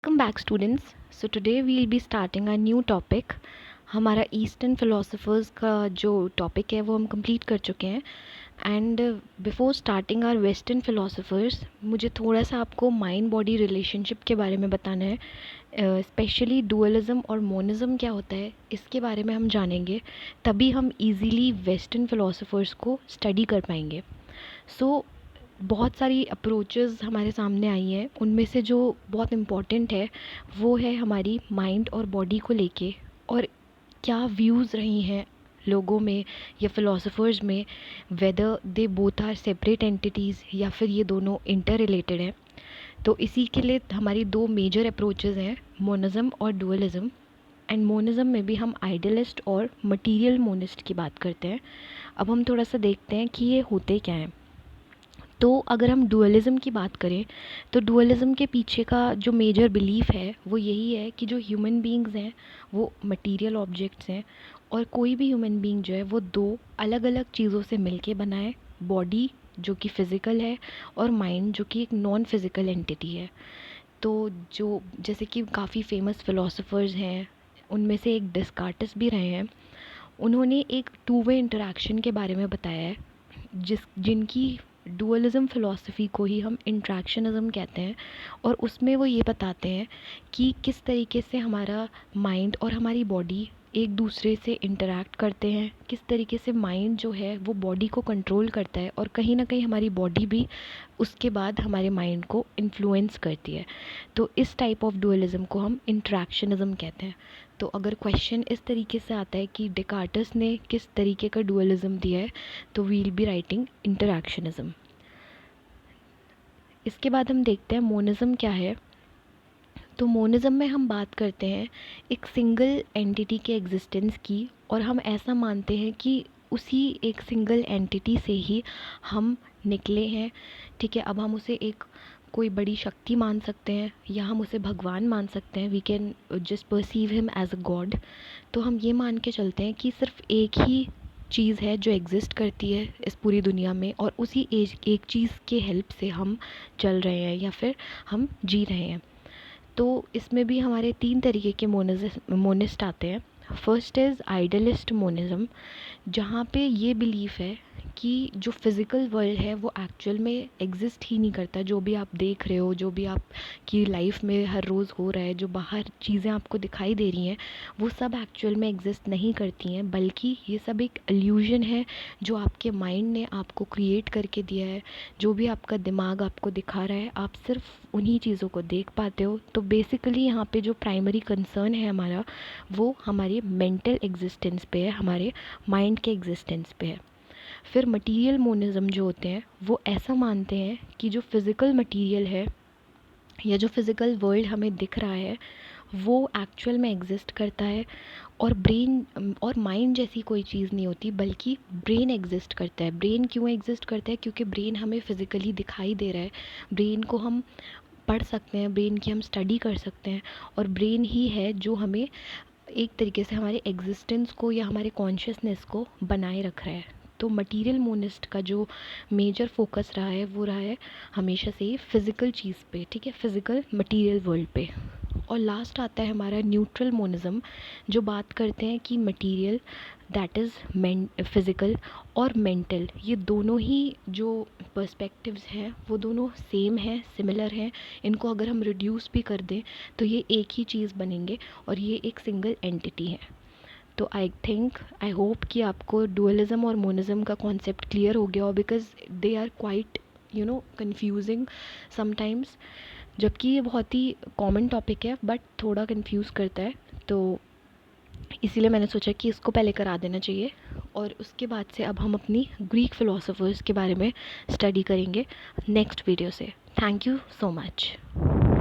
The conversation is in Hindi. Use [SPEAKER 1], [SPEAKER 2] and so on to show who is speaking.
[SPEAKER 1] Welcome back students. So today we'll be starting a new topic. हमारा ईस्टर्न फिलोसफर्स का जो टॉपिक है वो हम कंप्लीट कर चुके हैं and before starting are western philosophers मुझे थोड़ा सा आपको माइंड बॉडी रिलेशनशिप के बारे में बताना है। स्पेशली डुअलिज्म और मोनिज्म क्या होता है इसके बारे में हम जानेंगे, तभी हम इजीली वेस्टर्न फिलोसफर्स को स्टडी कर पाएंगे। सो बहुत सारी अप्रोचेस हमारे सामने आई हैं, उनमें से जो बहुत इम्पॉर्टेंट है वो है हमारी माइंड और बॉडी को लेके, और क्या व्यूज़ रही हैं लोगों में या फिलोसफर्स में, whether they both are separate entities या फिर ये दोनों इंटर रिलेटेड हैं। तो इसी के लिए हमारी दो मेजर अप्रोचेस हैं, मोनिज्म और डुअलिज्म। एंड मोनिज्म में भी हम आइडियलिस्ट और मटीरियल मोनिस्ट की बात करते हैं। अब हम थोड़ा सा देखते हैं कि ये होते क्या हैं। तो अगर हम डुअलिज़्म की बात करें तो डुअलिज़्म के पीछे का जो मेजर बिलीफ है वो यही है कि जो ह्यूमन बीइंग्स हैं वो मटेरियल ऑब्जेक्ट्स हैं, और कोई भी ह्यूमन बीइंग जो है वो दो अलग अलग चीज़ों से मिलके बना है, बॉडी जो कि फ़िज़िकल है और माइंड जो कि एक नॉन फिज़िकल एंटिटी है। तो जो जैसे कि काफ़ी फेमस फ़िलोसफर्स हैं उनमें से एक डिस्कार्टिस भी रहे हैं। उन्होंने एक टू वे इंटरेक्शन के बारे में बताया है, जिनकी डुअलिज़्म फ़िलॉसफ़ी को ही हम इंट्रैक्शनिज़्म कहते हैं। और उसमें वो ये बताते हैं कि किस तरीके से हमारा माइंड और हमारी बॉडी एक दूसरे से इंटरैक्ट करते हैं, किस तरीके से माइंड जो है वो बॉडी को कंट्रोल करता है, और कहीं ना कहीं हमारी बॉडी भी उसके बाद हमारे माइंड को इन्फ्लुएंस करती है। तो इस टाइप ऑफ डुअलिज़्म को हम इंट्रैक्शनिज़्म कहते हैं। तो अगर क्वेश्चन इस तरीके से आता है कि डेकार्टस ने किस तरीके का डुअलिज़्म दिया है, तो वील बी राइटिंग इंटरैक्शनिज़्म। इसके बाद हम देखते हैं मोनिज़्म क्या है। तो मोनिज़्म में हम बात करते हैं एक सिंगल एंटिटी के एग्जिस्टेंस की, और हम ऐसा मानते हैं कि उसी एक सिंगल एंटिटी से ही हम निकले हैं। ठीक है, अब हम उसे एक कोई बड़ी शक्ति मान सकते हैं या हम उसे भगवान मान सकते हैं। We can just perceive him as a god. तो हम ये मान के चलते हैं कि सिर्फ एक ही चीज़ है जो एग्ज़िस्ट करती है इस पूरी दुनिया में, और उसी एक चीज़ के हेल्प से हम चल रहे हैं या फिर हम जी रहे हैं। तो इसमें भी हमारे तीन तरीके के मोनिस्ट आते हैं। फर्स्ट इज़ आइडियलिस्ट मोनिज़्म, जहाँ पे ये बिलीफ है कि जो फिज़िकल वर्ल्ड है वो एक्चुअल में एग्जिस्ट ही नहीं करता। जो भी आप देख रहे हो, जो भी आपकी लाइफ में हर रोज़ हो रहा है, जो बाहर चीज़ें आपको दिखाई दे रही हैं, वो सब एक्चुअल में एग्जिस्ट नहीं करती हैं, बल्कि ये सब एक इल्यूजन है जो आपके माइंड ने आपको क्रिएट करके दिया है। जो भी आपका दिमाग आपको दिखा रहा है, आप सिर्फ उन्हीं चीज़ों को देख पाते हो। तो बेसिकली यहाँ पे जो प्राइमरी कंसर्न है हमारा, वो हमारी मेंटल एग्जिस्टेंस पे है, हमारे माइंड के एग्जिस्टेंस पे है। फिर मटीरियल मोनिज़्म जो होते हैं वो ऐसा मानते हैं कि जो फिज़िकल मटीरियल है या जो फिज़िकल वर्ल्ड हमें दिख रहा है वो एक्चुअल में एग्जिस्ट करता है, और ब्रेन और माइंड जैसी कोई चीज़ नहीं होती, बल्कि ब्रेन एग्जिस्ट करता है। ब्रेन क्यों एग्जिस्ट करता है? क्योंकि ब्रेन हमें फ़िज़िकली दिखाई दे रहा है, ब्रेन को हम पढ़ सकते हैं, ब्रेन की हम स्टडी कर सकते हैं, और ब्रेन ही है जो हमें एक तरीके से हमारे एग्जिस्टेंस को या हमारे कॉन्शियसनेस को बनाए रख रहा है। तो मटीरियल मोनिस्ट का जो मेजर फोकस रहा है वो रहा है हमेशा से ही फ़िज़िकल चीज़ पे, ठीक है, फ़िज़िकल मटीरियल वर्ल्ड पे। और लास्ट आता है हमारा न्यूट्रल मोनिज़्म, जो बात करते हैं कि मटीरियल दैट इज़ फिज़िकल और मेंटल, ये दोनों ही जो पर्सपेक्टिव्स हैं वो दोनों सेम हैं, सिमिलर हैं। इनको अगर हम रिड्यूस भी कर दें तो ये एक ही चीज़ बनेंगे और ये एक सिंगल एंटिटी है। तो आई होप कि आपको डुअलिज़्म और मोनिज़्म का कॉन्सेप्ट क्लियर हो गया हो, because they are quite confusing sometimes. जबकि ये बहुत ही कॉमन टॉपिक है बट थोड़ा कंफ्यूज करता है, तो इसीलिए मैंने सोचा कि इसको पहले करा देना चाहिए। और उसके बाद से अब हम अपनी ग्रीक फ़िलोसोफर्स के बारे में स्टडी करेंगे नेक्स्ट वीडियो से। Thank you so much.